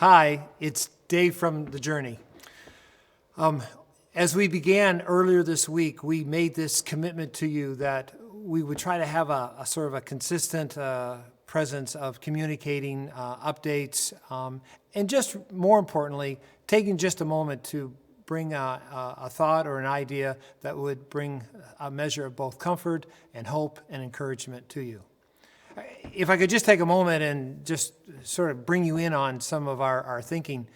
Hi, it's Dave from The Journey. As we began earlier this week, we made this commitment to you that we would try to have a sort of a consistent presence of communicating updates and just more importantly, taking just a moment to bring a thought or an idea that would bring a measure of both comfort and hope and encouragement to you. If I could just take a moment and just sort of bring you in on some of our thinking.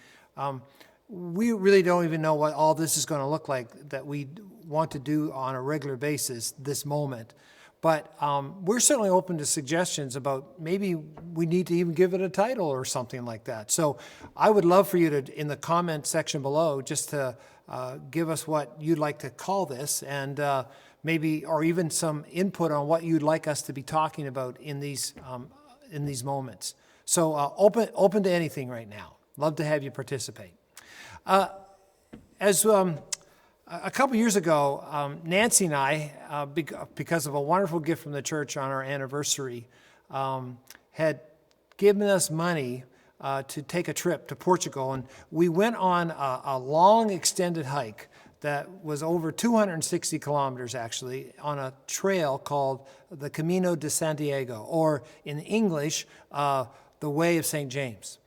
We really don't even know what all this is going to look like that we want to do on a regular basis this moment. But we're certainly open to suggestions about maybe we need to even give it a title or something like that. So I would love for you to, in the comment section below, just to give us what you'd like to call this and maybe, or even some input on what you'd like us to be talking about in these moments. So open to anything right now. Love to have you participate. As a couple years ago, Nancy and I, because of a wonderful gift from the church on our anniversary, had given us money to take a trip to Portugal. And we went on a long extended hike that was over 260 kilometers actually on a trail called the Camino de Santiago, or in English, the Way of St. James.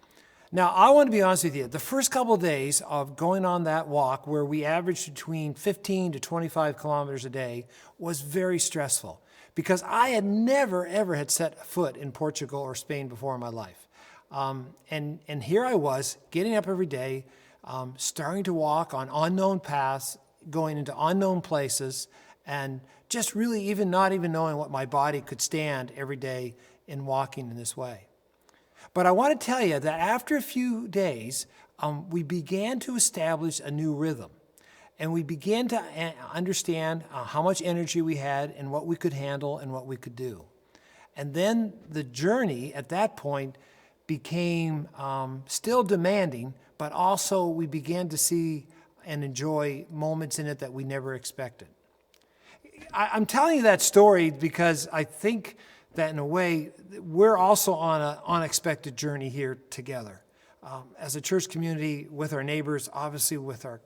Now, I want to be honest with you. The first couple of days of going on that walk, where we averaged between 15 to 25 kilometers a day, was very stressful because I had never, ever had set foot in Portugal or Spain before in my life. And here I was, getting up every day, starting to walk on unknown paths, going into unknown places, and just really even not even knowing what my body could stand every day in walking in this way. But I want to tell you that after a few days, we began to establish a new rhythm. And we began to understand how much energy we had and what we could handle and what we could do. And then the journey at that point became still demanding, but also we began to see and enjoy moments in it that we never expected. I'm telling you that story because I think that in a way, we're also on an unexpected journey here together. As a church community, with our neighbors, obviously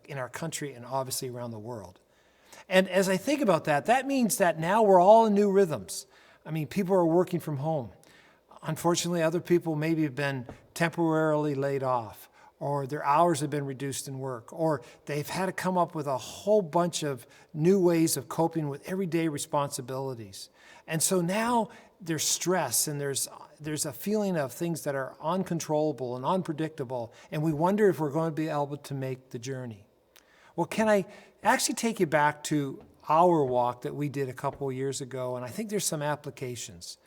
in our country, and obviously around the world. And as I think about that, that means that now we're all in new rhythms. I mean, people are working from home. Unfortunately, other people maybe have been temporarily laid off, or their hours have been reduced in work, or they've had to come up with a whole bunch of new ways of coping with everyday responsibilities. And so now there's stress and there's a feeling of things that are uncontrollable and unpredictable, and we wonder if we're going to be able to make the journey. Well, can I actually take you back to our walk that we did a couple of years ago, and I think there's some applications.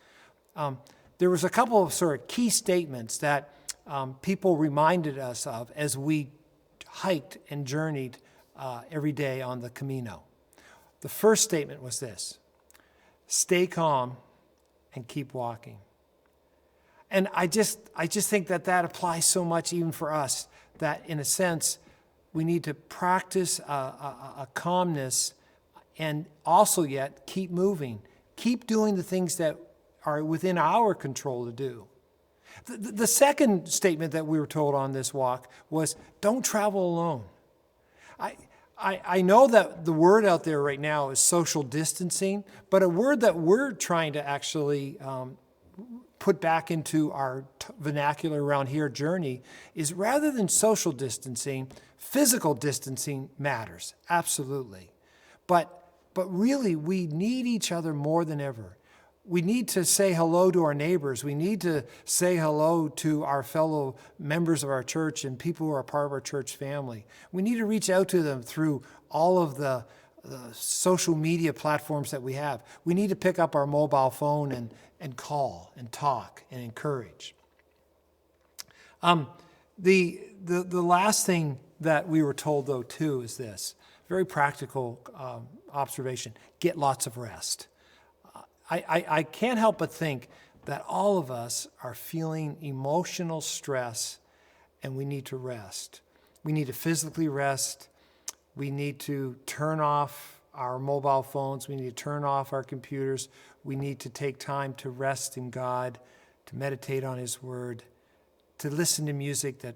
There was a couple of sort of key statements that people reminded us of as we hiked and journeyed every day on the Camino. The first statement was this: stay calm and keep walking. And I just think that applies so much even for us, that in a sense, we need to practice a calmness and also yet keep moving. Keep doing the things that are within our control to do. The second statement that we were told on this walk was, don't travel alone. I know that the word out there right now is social distancing, but a word that we're trying to actually put back into our vernacular around here, journey, is rather than social distancing, physical distancing matters, absolutely. But really, we need each other more than ever. We need to say hello to our neighbors. We need to say hello to our fellow members of our church and people who are part of our church family. We need to reach out to them through all of the social media platforms that we have. We need to pick up our mobile phone and call and talk and encourage. The last thing that we were told, though, too, is this very practical observation: get lots of rest. I can't help but think that all of us are feeling emotional stress, and we need to rest. We need to physically rest. We need to turn off our mobile phones. We need to turn off our computers. We need to take time to rest in God, to meditate on His Word, to listen to music that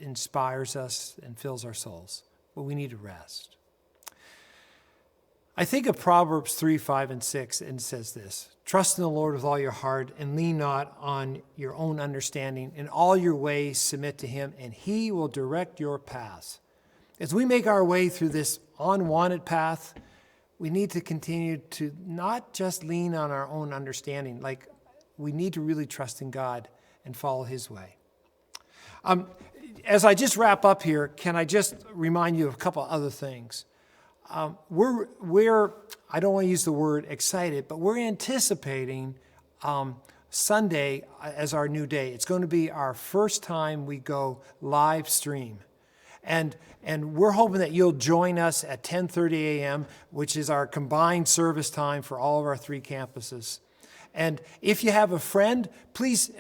inspires us and fills our souls. But we need to rest. I think of Proverbs 3, 5, and 6, and it says this: trust in the Lord with all your heart and lean not on your own understanding. In all your ways submit to him, and he will direct your paths. As we make our way through this unwanted path, we need to continue to not just lean on our own understanding. Like, we need to really trust in God and follow his way. As I just wrap up here, can I just remind you of a couple other things? We're I don't want to use the word excited, but we're anticipating Sunday as our new day. It's going to be our first time we go live stream. And we're hoping that you'll join us at 10:30 a.m., which is our combined service time for all of our 3 campuses. And if you have a friend, please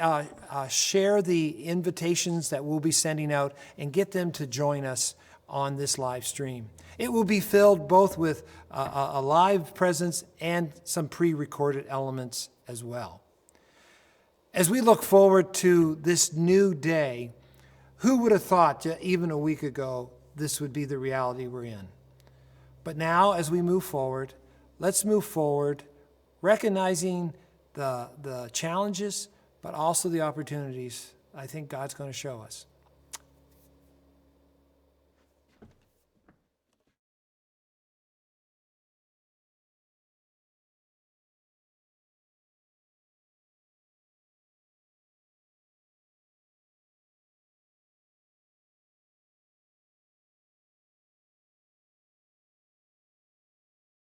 share the invitations that we'll be sending out and get them to join us on this live stream. It will be filled both with a live presence and some pre-recorded elements as well. As we look forward to this new day, who would have thought even a week ago this would be the reality we're in? But now, as we move forward, let's move forward recognizing the challenges, but also the opportunities I think God's going to show us.